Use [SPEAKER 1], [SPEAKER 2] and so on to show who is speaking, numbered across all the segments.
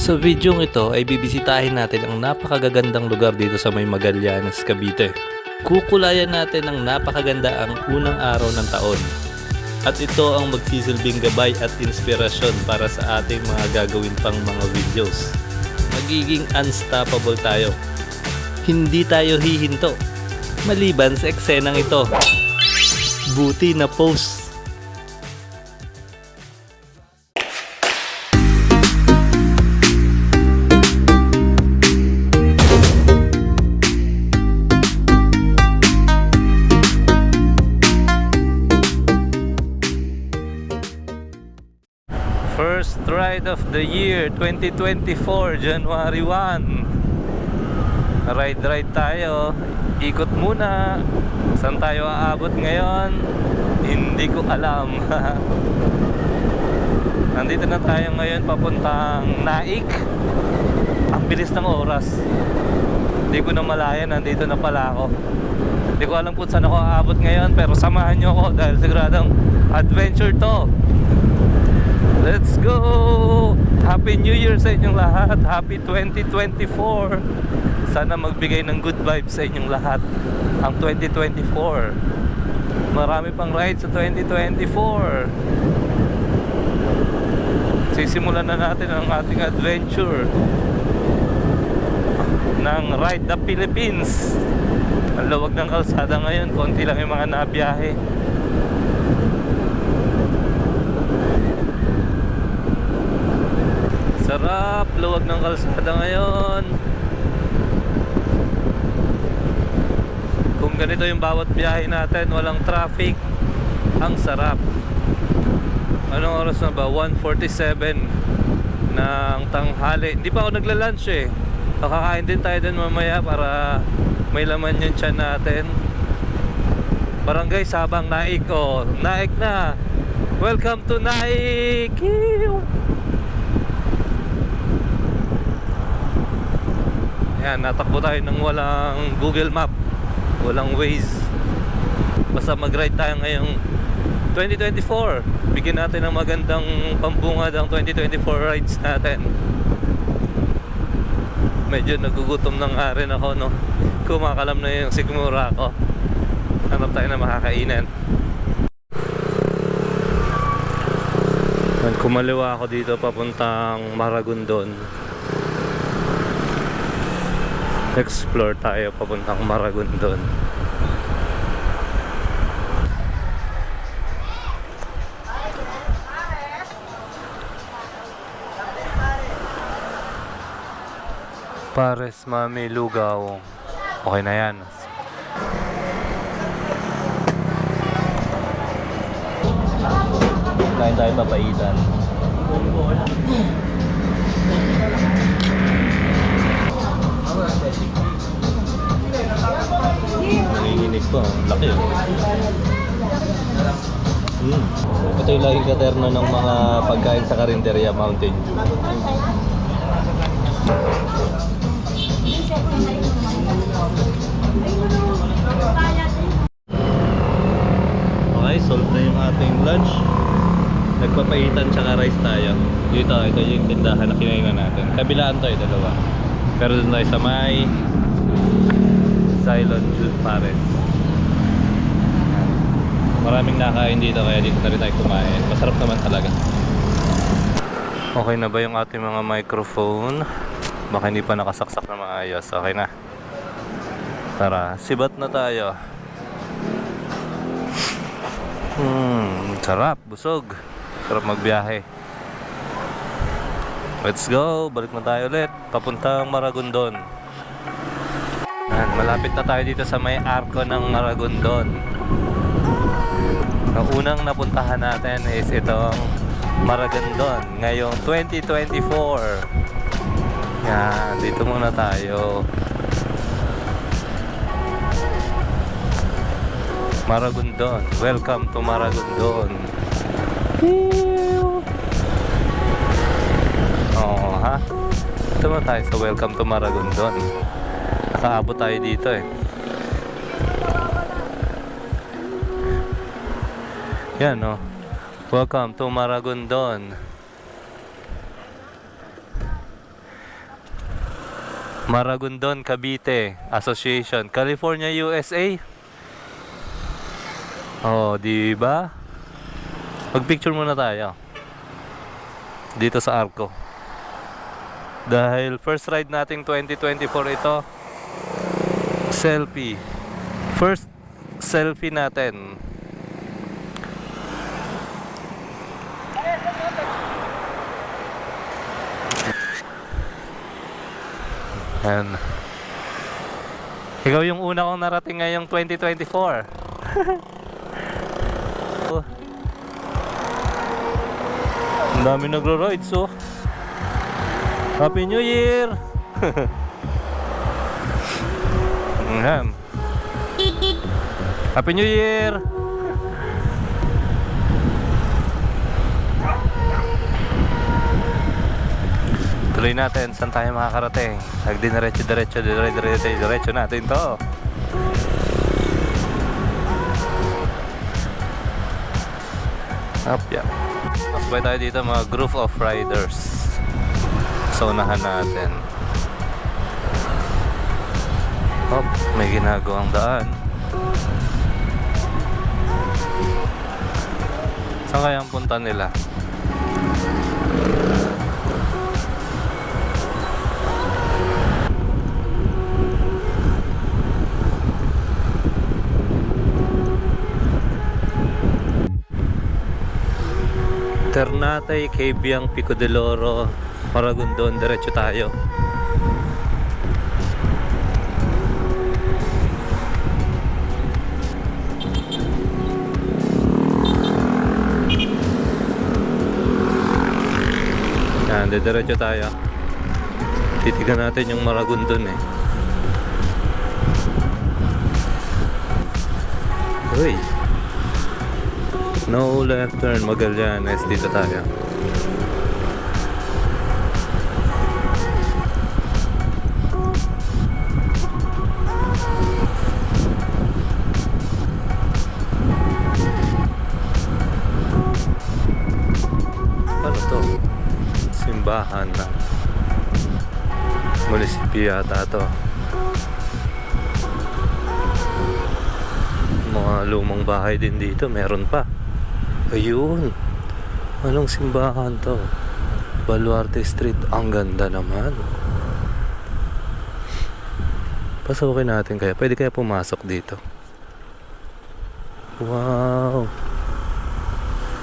[SPEAKER 1] Sa videong ito ay bibisitahin natin ang napakagagandang lugar dito sa may Magallanes, Cavite. Kukulayan natin ang napakaganda ang unang araw ng taon. At ito ang magsisilbing gabay at inspirasyon para sa ating mga gagawin pang mga videos. Magiging unstoppable tayo. Hindi tayo hihinto. Maliban sa eksenang ito. Buti na post. First ride of the year 2024, January 1. Ride tayo. Ikot muna. Saan tayo aabot ngayon? Hindi ko alam. Nandito na tayo ngayon papuntang Naik. Ang bilis ng oras. Hindi ko na malaya, nandito na pala ako. Hindi ko alam kung saan ako aabot ngayon, pero samahan nyo ako dahil siguradong adventure to. Let's go! Happy New Year sa inyong lahat. Happy 2024. Sana magbigay ng good vibes sa inyong lahat ang 2024. Marami pang rides sa 2024. Sisimulan na natin ang ating adventure ng Ride the Philippines. Ang luwag ng kalsada ngayon, konti lang yung mga nabiyahe. Sarap, luwag ng kalsada ngayon. Kung ganito yung bawat biyahe natin, walang traffic, ang sarap. Anong oras na ba? 1:47 ng tanghali. Hindi pa ako nagla-lunch eh. Kakakain din tayo dun mamaya para may laman yung tiyan natin. Barangay Sabang, Naik. Oh, Naik na. Welcome to Naik. Yan, natakbo tayo ng walang Google Map, walang Waze. Basta mag-ride tayo ngayong 2024. Bigyan natin ng magandang pambungad ang 2024 rides natin. Medyo nagugutom na nga rin ako, no? Kumakalam na yung sigmura ko. Hanap tayo na makakainan. Kumaliwa ako dito papuntang Maragondon. Explore tayo papuntang Maragondon. Pares, Mami, Lugaw. Okay na yan. Kain tayo papaitan. Nanginginig pa, laki oh. Ito yung laging katerno ng mga pagkain sa Karinderya, Mountain Dew. Okay, solve na yung ating lunch. Nagpapaitan tsaka rice tayo. Ito yung tindahan na kinainan natin. Kabilaan to dalawa. Pero doon tayo sa may Ceylon Jude Pares. Maraming nakain dito kaya dito na rin tayo kumain. Masarap naman talaga. Okay na ba yung ating mga microphone? Baka hindi pa nakasaksak na maayos. Okay na. Tara, sibat na tayo. Sarap, busog. Sarap magbiyahe. Let's go, balik na tayo ulit. Papuntang Maragondon. Malapit na tayo dito sa may arko ng Maragondon. Ang unang napuntahan natin is itong Maragondon ngayong 2024. Yan, dito muna tayo. Maragondon, welcome to Maragondon. Oo, ha? Ito na tayo sa welcome to Maragondon. Nakaabot tayo dito eh. Yan, no? Welcome to Maragondon. Maragondon Cavite Association, California, USA. Oh, di ba? Mag-picture muna tayo dito sa Arco. Dahil first ride nating 2024 ito. Selfie. First selfie natin. Ayan. Ikaw yung una kong narating ngayong 2024. Ang dami nagro-rides, oh. Happy New Year! Ayan. Happy New Year! Tuloy natin, saan tayo makakarating? Diretso natin to. Up, yeah. Masabay tayo dito mga group of riders. So, unahan natin. Hop, may ginagawang daan. Saan kaya ang punta nila? Ternate, Cabiang, Pico de Loro, Maragondon, diretso tayo. Yan, diretso tayo. Titigan natin yung Maragondon eh. Uy! No left turn, Magallanes, dito tayo. Ano to? Simbahan na munisipyo yata to. Mga lumang bahay din dito, meron pa. Ayun. Anong simbahan to? Baluarte Street. Ang ganda naman. Pasukin natin kaya. Pwede kaya pumasok dito? Wow.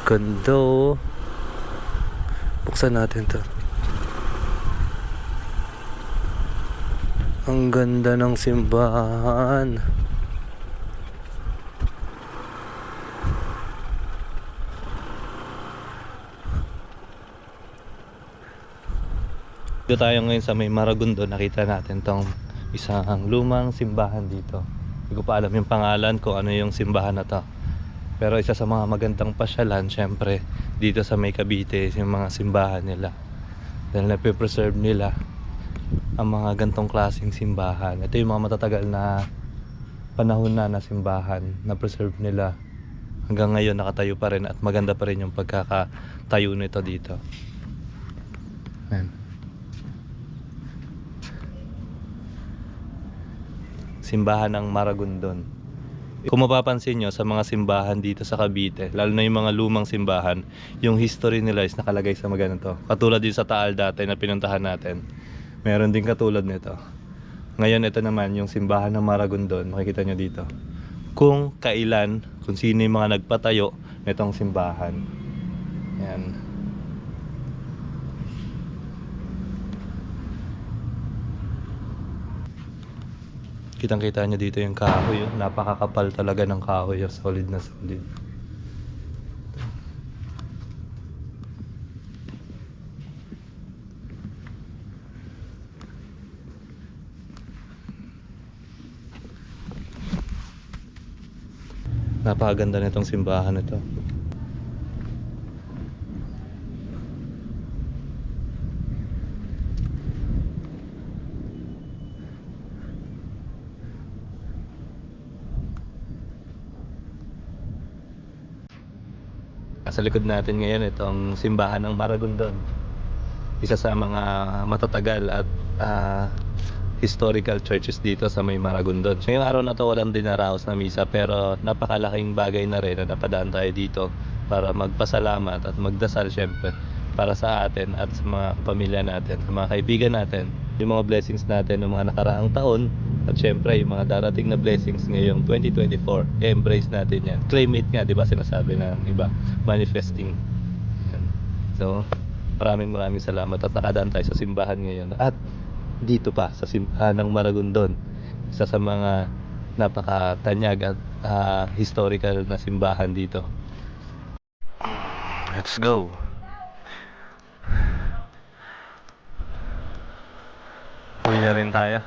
[SPEAKER 1] Ganda, oh. Buksan natin to. Ang ganda ng simbahan. Dito tayo ngayon sa may Maragondon. Nakita natin tong isang lumang simbahan dito. Hindi ko pa alam yung pangalan kung ano yung simbahan na to. Pero isa sa mga magandang pasyalan, syempre, dito sa may Cavite, yung mga simbahan nila. Dahil napipreserve nila ang mga gantong klaseng simbahan. Ito yung mga matatagal na panahon na simbahan na preserve nila. Hanggang ngayon nakatayo pa rin at maganda pa rin yung pagkakatayo nito dito. Ayan. Simbahan ng Maragondon. Kung mapapansin nyo sa mga simbahan dito sa Cavite, lalo na yung mga lumang simbahan, yung history nila is nakalagay sa mga ganito. Katulad din sa Taal dati na pinuntahan natin, meron din katulad nito. Ngayon ito naman yung simbahan ng Maragondon. Makikita nyo dito kung kailan, kung sino yung mga nagpatayo nitong simbahan. Yan. Kitang-kita nyo dito yung kahoy, oh. Napakakapal talaga ng kahoy, oh. Solid na solid. Napakaganda nitong simbahan ito. Sa likod natin ngayon itong simbahan ng Maragondon. Isa sa mga matatagal at historical churches dito sa may Maragondon. Ngayong araw na to walang dinaraos na misa, pero napakalaking bagay na rin na napadaan tayo dito para magpasalamat at magdasal syempre para sa atin at sa mga pamilya natin, sa mga kaibigan natin, yung mga blessings natin ng mga nakaraang taon at syempre yung mga darating na blessings ngayong 2024. I-embrace natin yan. Claim it nga, di ba sinasabi ng iba, manifesting. Yan. So maraming salamat at nakadaan tayo sa simbahan ngayon at dito pa sa simbahan ng Maragondon, isa sa mga napakatanyag at historical na simbahan dito. Let's go. Uwi na rin tayo.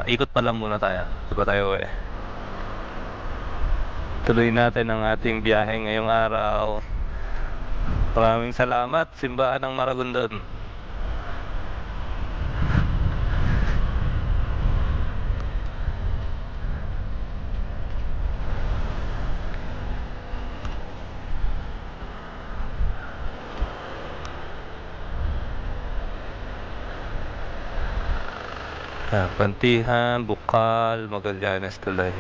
[SPEAKER 1] Ikot pa lang muna tayo bago tayo uwi. Tuloy natin ang ating biyahe ngayong araw. Maraming salamat, simbahan ng Maragondon. Pantihan, Bukal, Magallanes tuloy.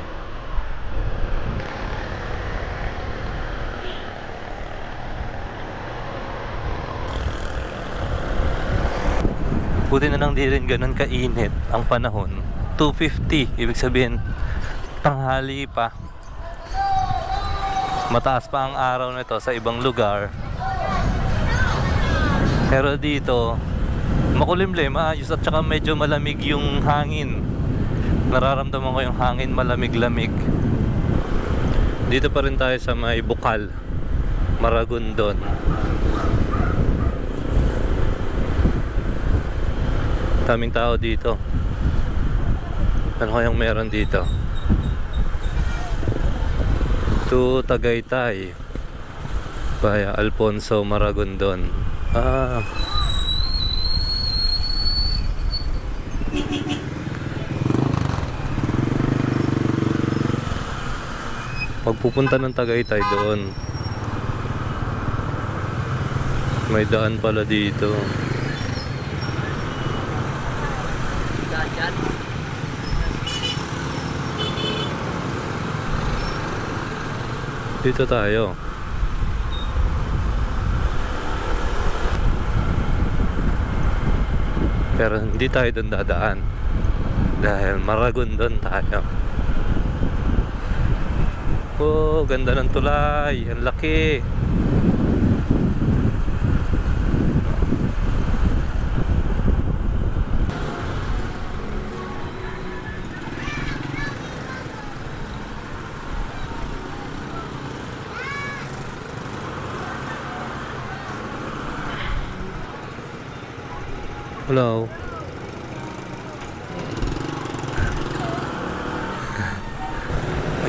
[SPEAKER 1] Buti na lang di rin ganun kainit ang panahon. 2:50, ibig sabihin tanghali pa. Mataas pa ang araw nito sa ibang lugar. Pero dito makulimlim, maayos at saka medyo malamig yung hangin. Nararamdaman ko yung hangin malamig-lamig. Dito pa rin tayo sa may Bukal, Maragondon. Daming tao dito. Ano kayang meron dito? To Tagaytay, Baya Alfonso, Maragondon. Pagpupunta ng Tagaytay doon, may daan pala dito. Dito tayo. Pero hindi tayo doon dadaan dahil Maragondon tayo. Oh, ganda ng tulay. Ang laki. Hello.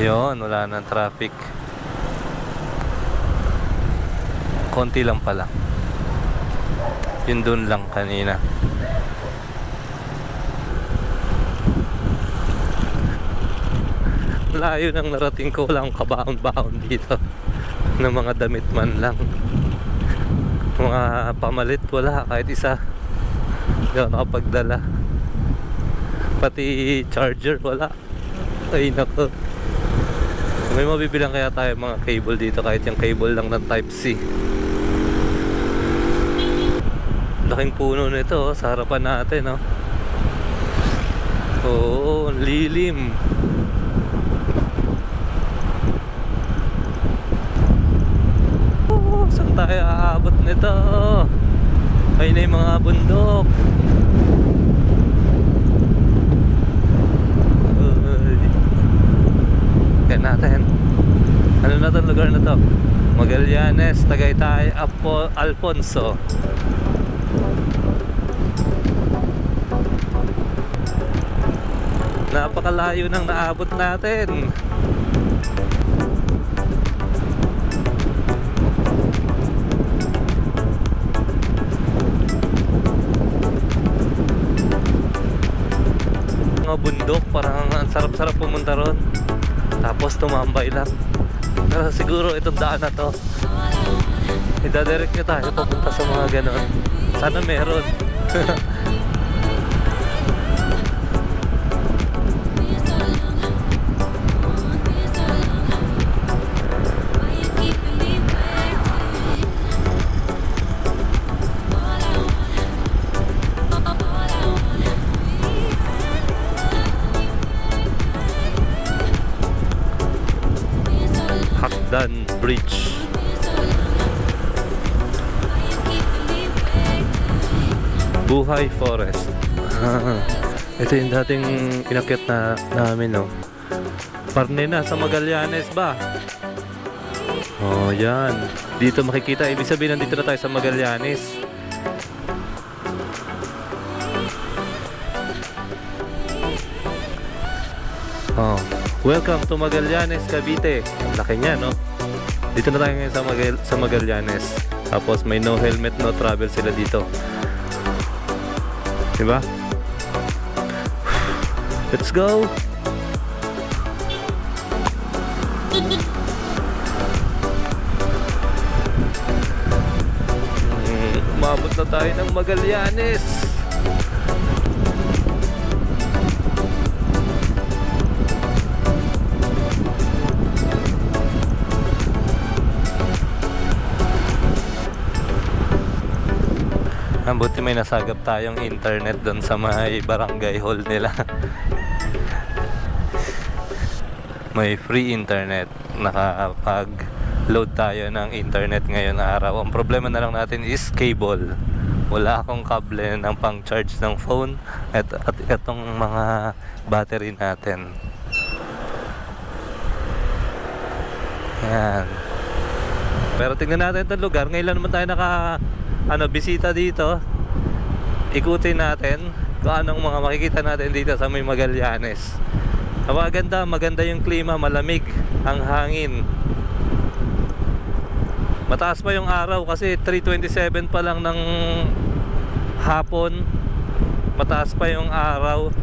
[SPEAKER 1] Ayun, wala nang traffic. Konti lang pala. Yun dun lang kanina. Layo nang narating ko, walang kabaon-baon dito ng mga damit man lang. Mga pamalit wala, kahit isa. Hindi ako nakapagdala. Pati charger wala. Ay nako. May mabibilang kaya tayo mga cable dito, kahit yung cable lang ng Type-C. Laking puno nito sa harapan natin, oh. Oo, lilim. Oh, saan tayo aabot nito? Ayun na yung mga bundok. Kaya natin. Ano na itong lugar na to? Magallanes, Tagaytay, Alfonso. Napakalayo nang naabot natin. Mga bundok, parang ang sarap-sarap pumunta ron. Tapos tumambay lang. Pero siguro itong daan na to, idadirect nyo tayo papunta sa mga ganon. Sana meron. Bridge. Buhay Forest. Ito yung dating inakyat na namin, no? Parne na sa Magallanes ba? Oh, yan. Dito makikita. Ibig sabihin, nandito na tayo sa Magallanes. Oh, welcome to Magallanes, Cavite. Ang laki niya, no? Dito na tayo ngayon sa Magallanes. Tapos may no helmet, no travel sila dito. Diba? Let's go! Umabot na tayo ng Magallanes. Ang buti may nasagap tayong internet doon sa may barangay hall nila. May free internet. Nakapag-load tayo ng internet ngayon araw. Ang problema na lang natin is cable. Wala akong kable ng pang-charge ng phone at itong mga battery natin. Yan. Pero tingnan natin itong lugar. Ngayon lang naman tayo bisita dito. Ikutin natin kung anong mga makikita natin dito sa may Magallanes. Maganda yung klima, malamig ang hangin. Mataas pa yung araw kasi 3:27 pa lang ng hapon. Mataas pa yung araw.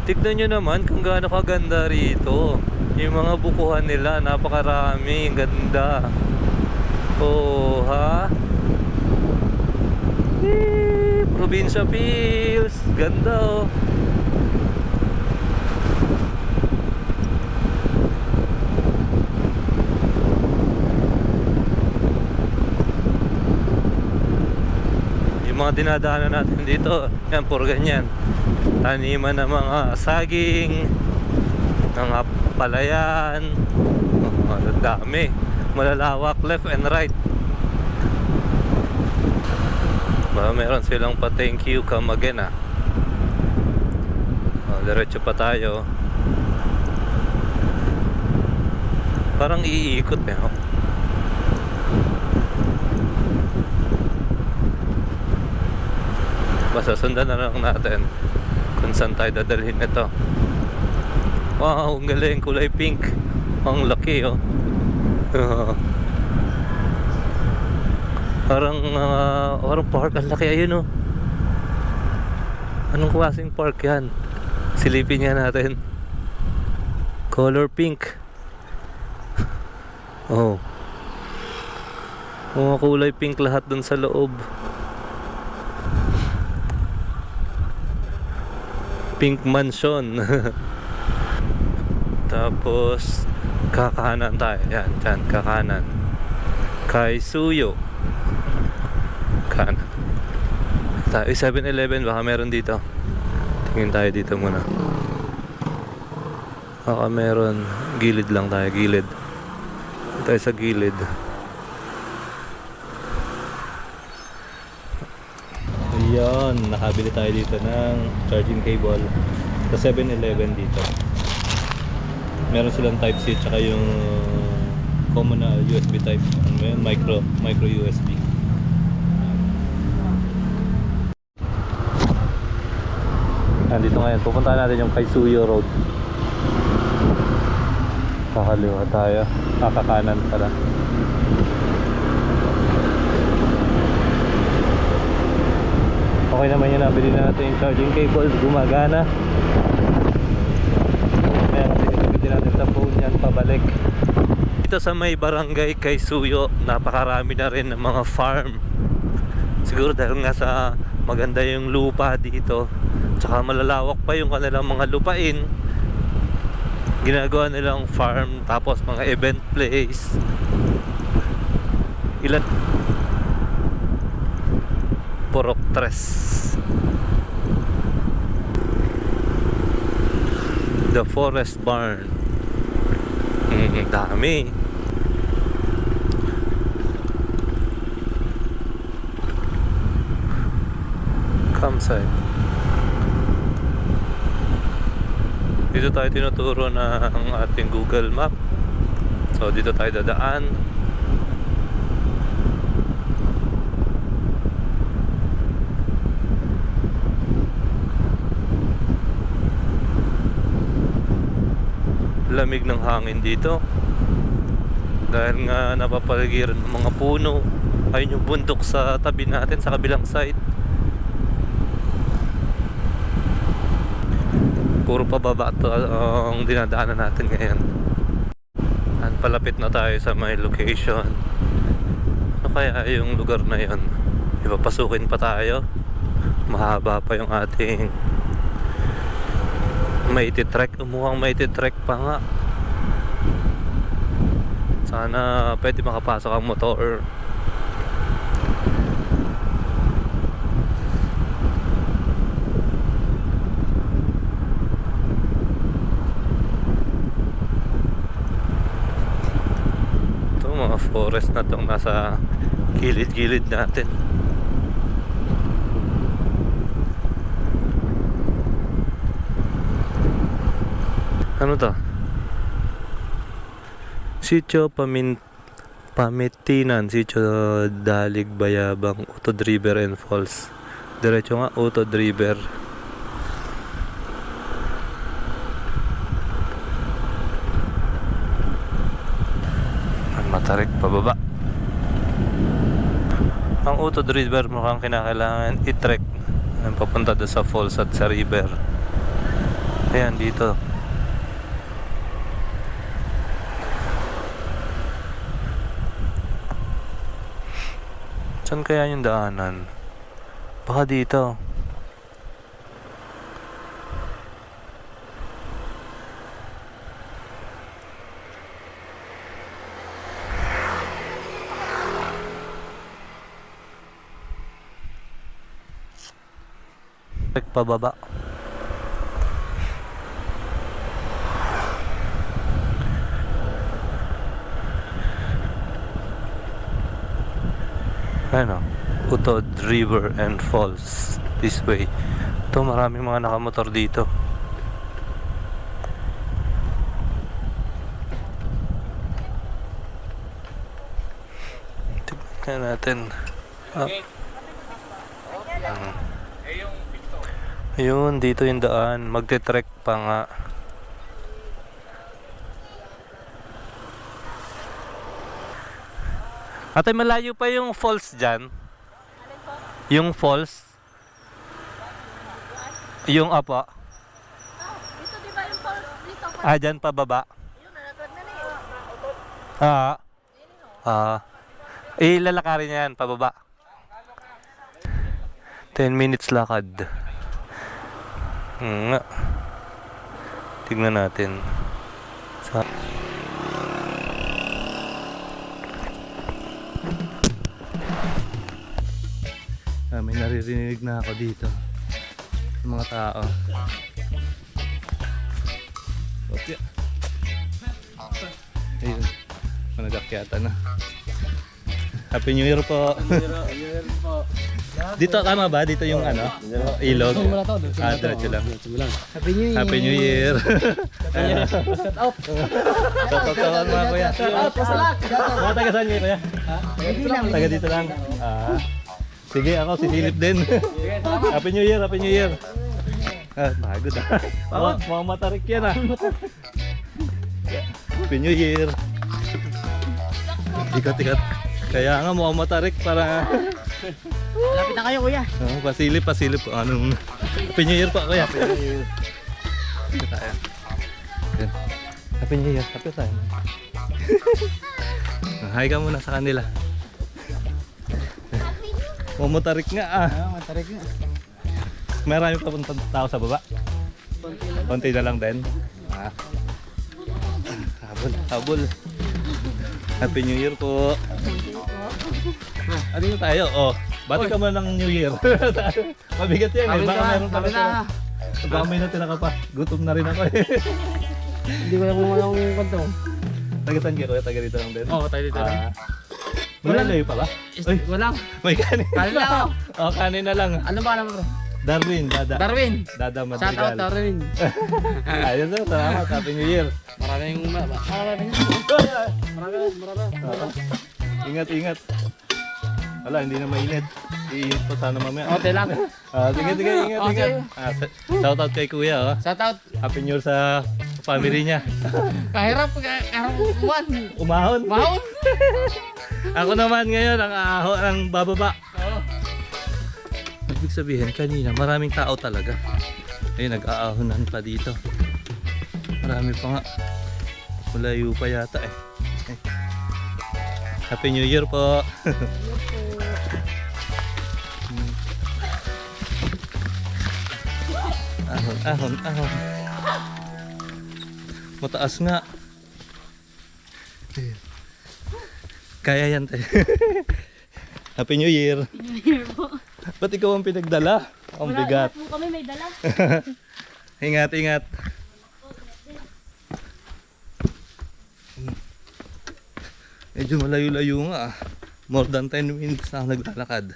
[SPEAKER 1] Tignan nyo naman kung gaano kaganda rito. Yung mga bukuhan nila, napakarami, ganda. Oh, ha? Probinsya feels. Ganda, oh. Yung mga dinadaanan natin dito, yan, puro ganyan. Taniman ng mga saging, mga palayan. Ang dami. Malalawak left and right. Meron silang pa thank you, come again, ah. Diretso pa tayo. Parang iikot, eh, oh. Basta sundan na lang natin kung saan tayo dadalhin ito. Wow, ang galing, kulay pink. Ang laki, oh. Parang park, ang laki, ayun, oh. Anong klaseng park yan? Silipin nga natin. Color pink. Oh, mga kulay pink lahat dun sa loob. Pink mansion. Tapos kakanan tayo. Yan, dyan, kakanan. Kaisuyo. Kanan. Tayo, 7-Eleven, baka meron dito. Tingin tayo dito muna. Baka meron. Gilid lang tayo, gilid. Tayo sa gilid. Ayan, nakabili tayo dito ng charging cable sa 7-Eleven dito. Meron silang Type-C tsaka yung common na USB type. Ano yun? Micro USB. Nandito ngayon, pupunta natin yung Kaisuyo Road. Kakaliwa tayo. Kakanan pala. Okay naman yun, nabili natin yung charging cable. Gumagana. Kaya kasi nabili natin sa phone yan pabalik. Dito sa may barangay Kaisuyo, napakarami na rin ng mga farm. Siguro dahil nga sa maganda yung lupa dito, tsaka malalawak pa yung kanilang mga lupain, ginagawa nilang farm, tapos mga event place. Ilan? Purok Tres. The Forest Barn. Dami. Campsite. Dito tayo tinuturo ng ating Google Map. So dito tayo dadaan. Lamig ng hangin dito dahil nga napapaligiran ng mga puno. Ayun yung bundok sa tabi natin sa kabilang side. Puro pababa ito ang dinadaanan natin ngayon. At palapit na tayo sa may location. Ano kaya yung lugar na yun? Ipapasukin pa tayo. Mahaba pa yung ating maititrek. Mukhang maititrek pa nga. Sana pwede makapasok ang motor. Ito mga forest na itong nasa gilid-gilid natin. Ano to? Sitio Pamitinan, Sitio Dalig, Bayabang, Utod River and Falls. Diretso nga, Utod River. Ang matarik pababa. Ang Utod River mukhang kinakailangan i-trek ang papunta doon sa falls at sa river. Ayan dito. Saan kaya yung daanan? Baka dito. Pababa. Ano? Utod River and Falls this way. Ito maraming mga nakamotor dito. Tignan natin. Ayun, dito yung daan. Magte-trek pa nga. Ate, malayo pa yung falls dyan? Yung falls? Yung apa?
[SPEAKER 2] Dito di ba yung falls dito?
[SPEAKER 1] Ah, dyan pababa?
[SPEAKER 2] Yun, nalagad na niya.
[SPEAKER 1] Ilalakarin yan, pababa. 10 minutes lakad. Nga. Tignan natin. May naririnig na ako dito ng mga tao. Okay. Ayun, nagakyata na. Happy New Year po. Dito tama ba? Dito yung ano? Ilog. Diretso lang.
[SPEAKER 3] Happy New Year!
[SPEAKER 1] Happy New Year.
[SPEAKER 3] Shout out!
[SPEAKER 1] Shout out mga kuya.
[SPEAKER 3] Shout out! Pasalak!
[SPEAKER 1] Mga taga saan niyo kuya? Taga dito lang. Sige, ako sisilip din. Happy New Year, Happy New Year. Pagod mga matarik yan Happy New Year. Ikat-ikat. Kaya nga mukhang matarik para...
[SPEAKER 3] Lapit na kayo kuya!
[SPEAKER 1] Pasilip. Anong... Happy New Year pa kuya. Happy New Year. Happy New Year. Happy tayo. Hi ka muna sa kanila. Matarik nga
[SPEAKER 3] Matarik nga.
[SPEAKER 1] Marami pa puntang tao sa baba. Konti na lang din. Habol. Happy New Year po. Ano na tayo? Bati ka muna ng New Year. Mabigat yan baka meron pa kasi. Baka may natin pa. Gutom na rin ako
[SPEAKER 3] Hindi ko na kung anong kwento.
[SPEAKER 1] Taga saan ka kuya? Taga dito lang din?
[SPEAKER 3] Oo, tayo dito lang.
[SPEAKER 1] Malayo pala? Uy,
[SPEAKER 3] Walang.
[SPEAKER 1] may kanin.
[SPEAKER 3] Kanin lang ako.
[SPEAKER 1] Oh, kanin na lang.
[SPEAKER 3] Ano ba naman bro?
[SPEAKER 1] Darwin, Dada.
[SPEAKER 3] Darwin.
[SPEAKER 1] Dada
[SPEAKER 3] Shout out
[SPEAKER 1] Madrigal.
[SPEAKER 3] Darwin.
[SPEAKER 1] Ayos na, salamat. Happy New Year.
[SPEAKER 3] Maraming
[SPEAKER 1] Ingat, ingat. Wala, hindi na mainit. Iinit pa sana mamaya.
[SPEAKER 3] Okay lang.
[SPEAKER 1] Sige, sige, ingat,
[SPEAKER 3] Okay.
[SPEAKER 1] ingat. Shout out kay kuya, oh.
[SPEAKER 3] Shout out.
[SPEAKER 1] Happy New Year sa family niya.
[SPEAKER 3] Kahirap buwan.
[SPEAKER 1] Umahon.
[SPEAKER 3] Mahon.
[SPEAKER 1] Ako naman ngayon, ang bababa. Ibig sabihin, kanina, maraming tao talaga. Ayun, nag-aahonan pa dito. Marami pa nga. Malayo pa yata eh. Happy New Year po. Ahon, ahon, ahon. Mataas nga. Kaya yan tayo. Happy New Year.
[SPEAKER 2] New Year po.
[SPEAKER 1] Ba't ikaw ang pinagdala? Ang bigat.
[SPEAKER 2] Lahat po kami may dala.
[SPEAKER 1] Ingat, ingat. Medyo malayo-layo nga. More than 10 minutes na ako naglalakad.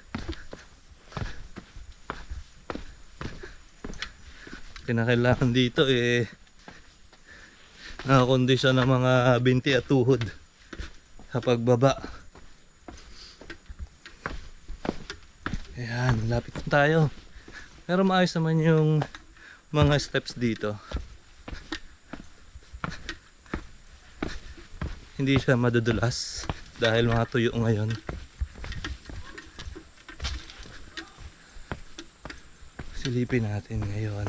[SPEAKER 1] Kinakailangan dito eh nakakondisyon ng mga binti at tuhod sa pagbaba. Ayan, lapit na tayo. Pero maayos naman yung mga steps dito. Hindi siya madudulas dahil mga tuyo ngayon. Silipin natin ngayon.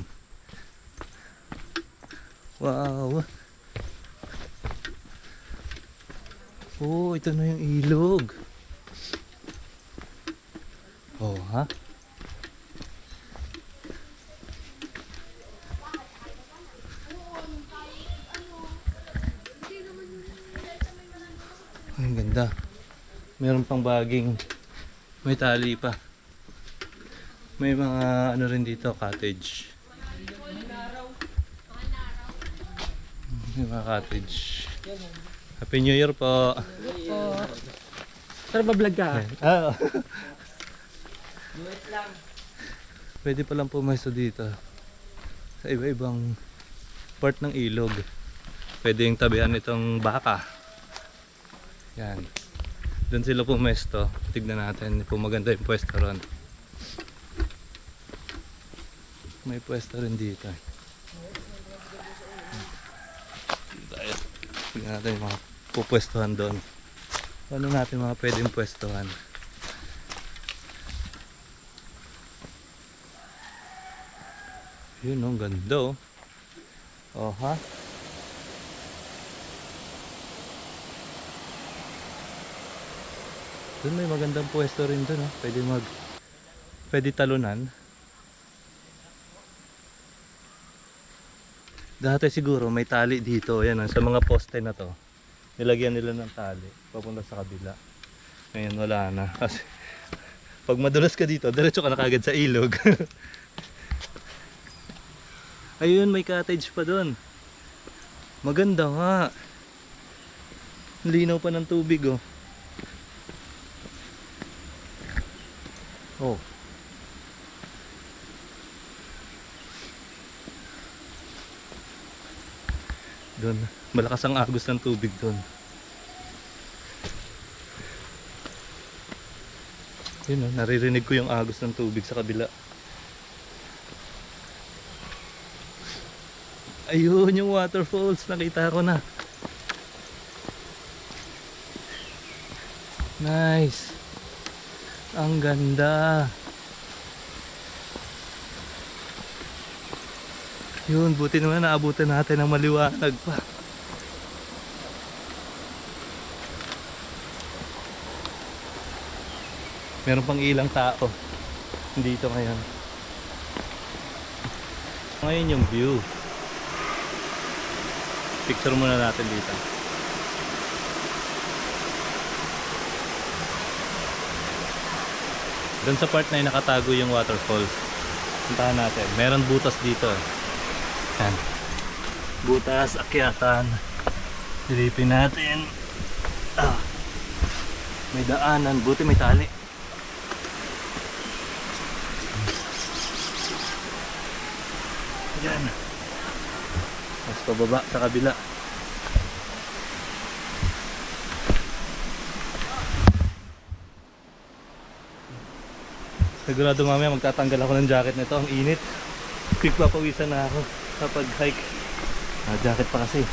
[SPEAKER 1] Wow! Oh, ito na yung ilog. Oh, ha? Ang ganda. Meron pang baging. May tali pa. May mga ano rin dito, cottage. May mga cottage. Happy New Year po.
[SPEAKER 3] Sir, ba-vlog ka?
[SPEAKER 1] Ah. Pwede palang pumesto dito sa iba-ibang part ng ilog. Pwede yung tabihan itong baka. Yan. Doon sila pumesto. Tignan natin kung maganda yung pwesto ron. May pwesto rin dito. Tayo. Tignan natin yung mga pupwestuhan doon. Ano natin mga pwedeng pwestuhan. Yun oh, ganda oh. Oh ha. Doon may magandang pwesto rin doon oh. Pwede talunan. Dati siguro may tali dito. Yan oh, sa mga poste na to. Nilagyan nila ng tali papunta sa kabila. Ngayon wala na. Kasi pag madulas ka dito, diretso ka na kagad sa ilog. Ayun, may cottage pa doon. Maganda nga. Linaw pa ng tubig oh. Oh. Doon, malakas ang agos ng tubig doon. Yun oh, naririnig ko yung agos ng tubig sa kabila. Ayun yung waterfalls, nakita ko na. Nice. Ang ganda. Yun, buti naman naabutan natin ng maliwanag pa. Meron pang ilang tao dito ngayon. Ngayon yung view. Picture muna natin dito. Doon sa part na yun nakatago yung waterfalls. Puntahan natin. Meron butas dito. Yan. Butas, akyatan. Silipin natin. May daanan, buti may tali. Yan. Mas pababa sa kabila. Sigurado mamaya magtatanggal ako ng jacket nito. Ang init. Quick papawisan na ako kapag hike. Jacket pa kasi.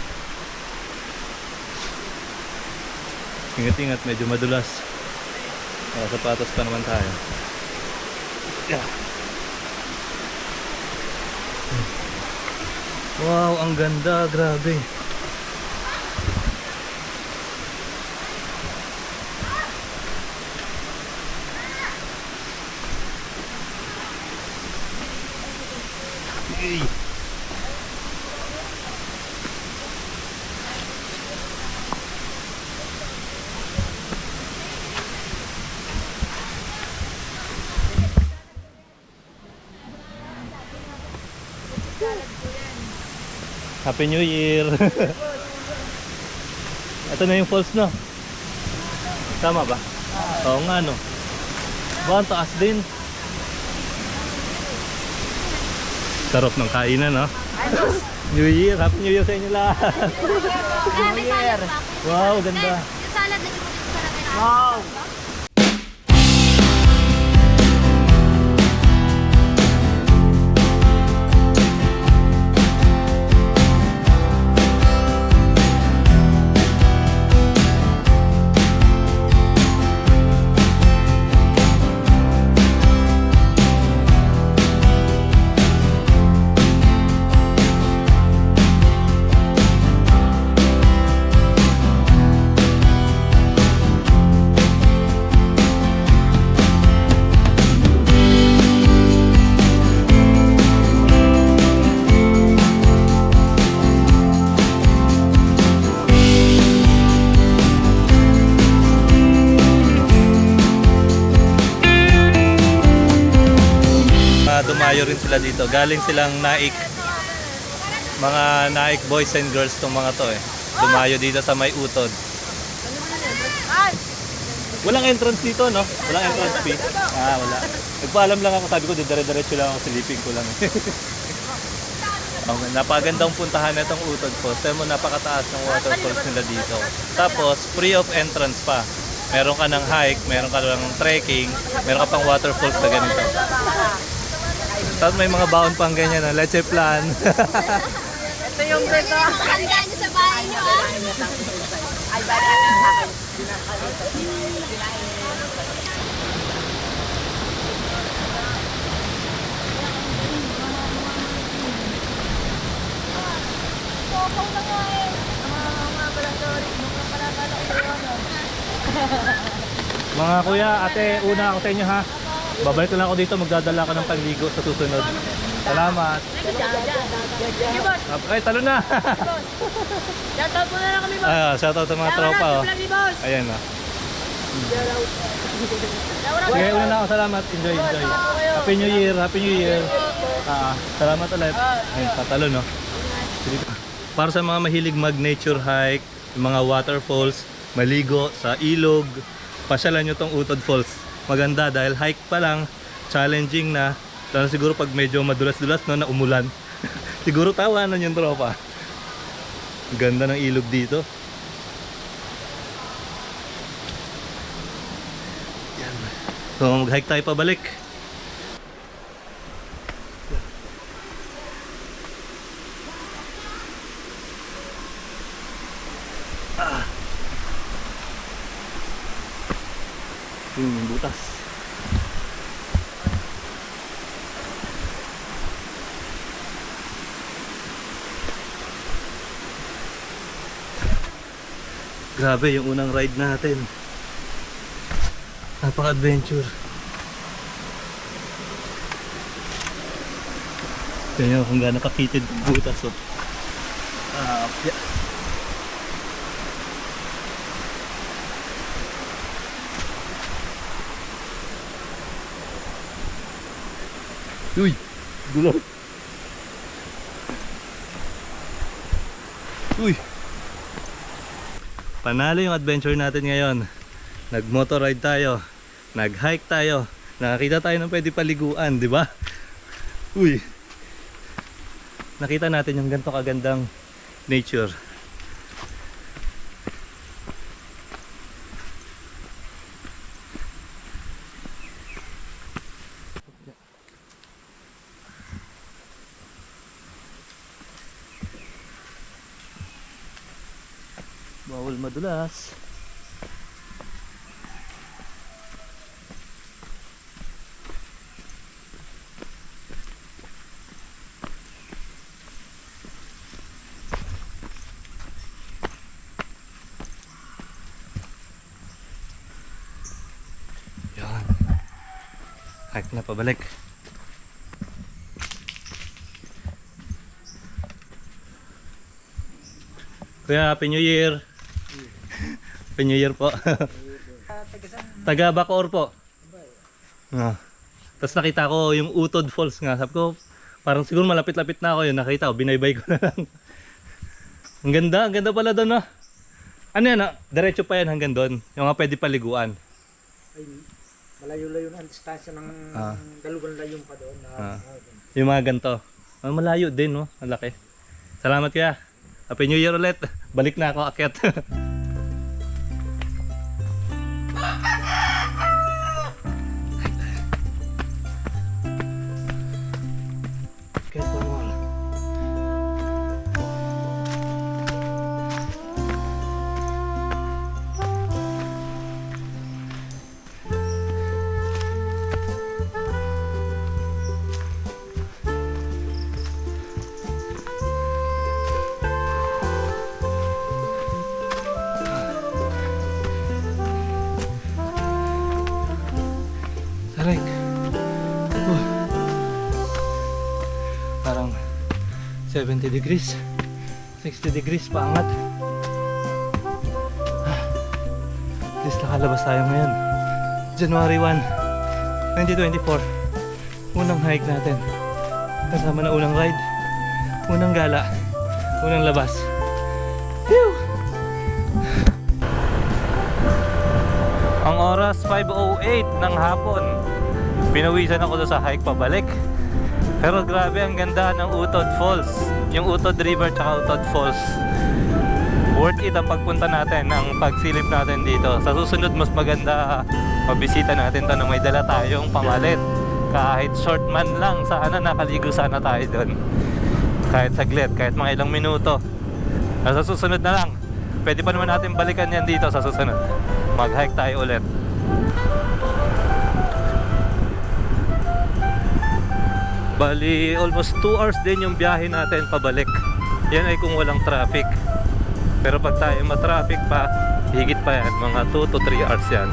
[SPEAKER 1] Ingat-ingat, medyo madulas. Sapatos pa naman tayo. Yeah. Wow, ang ganda, grabe. Hey. Happy New Year! Ito na yung falls, no? Tama ba? Oo nga, no? Ba, ang taas din. Sarap ng kainan, no? New Year! Happy New Year sa inyo lahat!
[SPEAKER 2] New Year!
[SPEAKER 1] Wow, ganda!
[SPEAKER 2] Yung salad na dito sa natin.
[SPEAKER 3] Wow!
[SPEAKER 1] Dumayo rin sila dito. Galing silang Naik. Mga Naik boys and girls tong mga to eh. Dumayo dito sa May Utod. Walang entrance dito, no? Walang entrance fee. Wala. Nagpaalam lang ako, sabi ko, dire-diretso lang ako, silipin ko lang. Okay, napagandang puntahan na itong Utod Falls. Sabi mo, napakataas ng waterfalls nila dito. Tapos, free of entrance pa. Meron ka ng hike, meron ka ng trekking, meron ka pang waterfalls na ganito. Tapos may mga baon pang ganyan, no? Leche plan.
[SPEAKER 2] Ito yung bread ko. Handa niyo sa bahay niyo, Ay,
[SPEAKER 1] Mga kuya, ate, una ako sa inyo, ha? Babalik na lang ako dito, magdadala ako ng panligo sa susunod. Salamat.
[SPEAKER 2] Sige, boss.
[SPEAKER 1] Ay, talo na.
[SPEAKER 2] Shoutout mo na lang kami, boss.
[SPEAKER 1] Shoutout sa mga tropa, oh.
[SPEAKER 2] Boss.
[SPEAKER 1] Ayan, oh. Sige, una na ako. Salamat. Enjoy, enjoy. Happy New Year, Happy New Year. Salamat ulit. Ayun, tatalo, no? Para sa mga mahilig mag-nature hike, mga waterfalls, maligo sa ilog, pasyalan nyo tong Utod Falls. Maganda dahil hike pa lang, challenging na. Lalo siguro pag medyo madulas-dulas, no, na umulan. Siguro tawanan yung tropa. Ganda ng ilog dito. Yan. So mag-hike tayo pabalik. Yung butas. Grabe yung unang ride natin. Napaka-adventure. Kaya kung gaano kakitid butas, oh. Yeah. Uy, gulong. Uy. Panalo yung adventure natin ngayon. Nag-motor ride tayo, nag-hike tayo, nakakita tayo ng pwede paliguan, di ba? Uy! Nakita natin yung ganito kagandang nature. Bawal madulas. Yan. Hike na pabalik. Kuya, Happy New Year. Happy New Year po. Taga Bacoor po. Tapos nakita ko yung Utod Falls nga. Sabi ko, parang siguro malapit-lapit na ako yun. Nakita ko, binaybay ko na lang. Ang ganda pala doon, no? Ano yan, diretso pa yan hanggang doon. Yung nga pwede paliguan.
[SPEAKER 4] Ay, malayo-layo na ang distansya ng dalawang layon pa doon.
[SPEAKER 1] Yung mga ganito. Malayo din, no? Ang laki. Salamat kaya. Happy New Year ulit. Balik na ako, akyat. Akyat pa mo. Tarik. Parang 70 degrees, 60 degrees paangat. At least nakalabas tayo ngayon. January 1, 2024. Unang hike natin. Kasama na unang ride, unang gala, unang labas. Phew! Ang oras 5:08 ng hapon. Pinawisan ako doon sa hike pabalik. Pero grabe ang ganda ng Utod Falls. Yung Utod River tsaka Utod Falls. Worth it ang pagpunta natin, ang pagsilip natin dito. Sa susunod mas maganda mabisita natin to na may dala tayong pamalit. Kahit short man lang, sana nakaligo sana tayo doon. Kahit saglit, kahit mga ilang minuto. Sa susunod na lang. Pwede pa naman natin balikan yan dito sa susunod. Mag-hike tayo ulit. Bali, almost 2 hours din yung biyahe natin pabalik. Yan ay kung walang traffic. Pero pag tayo matraffic pa, higit pa yan. Mga 2 to 3 hours yan.